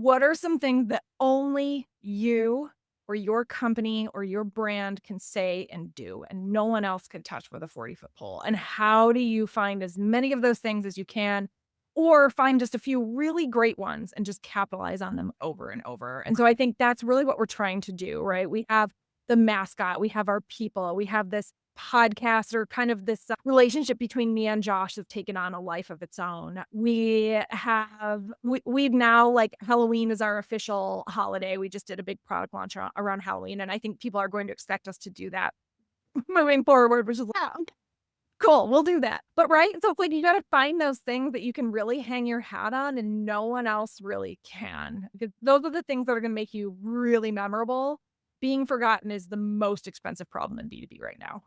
what are some things that only you or your company or your brand can say and do, and no one else can touch with a 40-foot pole? And how do you find as many of those things as you can, or find just a few really great ones and just capitalize on them over and over? And so I think that's really what we're trying to do, right? We have the mascot, we have our people, we have this podcast, or kind of this relationship between me and Josh has taken on a life of its own. We've now, like, Halloween is our official holiday. We just did a big product launch around Halloween, and I think people are going to expect us to do that moving forward, which is like, "Yeah, okay, cool, we'll do that." But right? So it's like you gotta find those things that you can really hang your hat on and no one else really can. Because those are the things that are gonna make you really memorable. Being forgotten is the most expensive problem in B2B right now.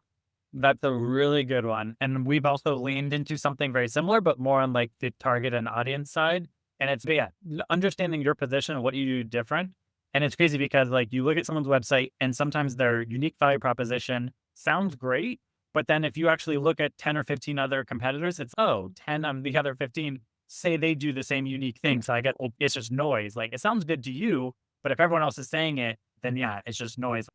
That's a really good one. And we've also leaned into something very similar, but more on like the target and audience side. And it's, yeah, understanding your position and what you do different. And it's crazy because like you look at someone's website and sometimes their unique value proposition sounds great. But then if you actually look at 10 or 15 other competitors, it's, oh, 10 of the other 15 say they do the same unique thing. So I get, well, it's just noise. Like it sounds good to you, but if everyone else is saying it, then yeah, it's just noise.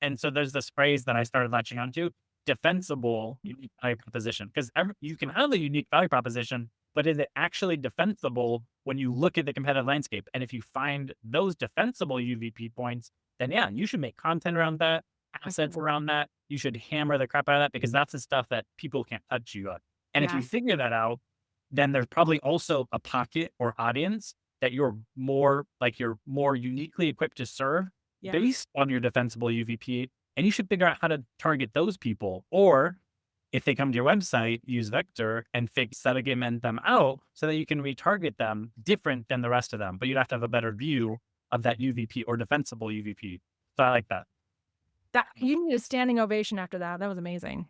And so there's this phrase that I started latching onto: defensible unique value proposition. Because you can have a unique value proposition, but is it actually defensible when you look at the competitive landscape? And if you find those defensible UVP points, then yeah, you should make content around that, assets around that. You should hammer the crap out of that because that's the stuff that people can't touch you on. And if you Yes. figure that out, then there's probably also a pocket or audience that you're more uniquely equipped to serve Yeah. based on your defensible UVP, and you should figure out how to target those people. Or if they come to your website, use Vector and segment them out so that you can retarget them different than the rest of them. But you'd have to have a better view of that UVP or defensible UVP. So I like that. That you need a standing ovation after that. That was amazing.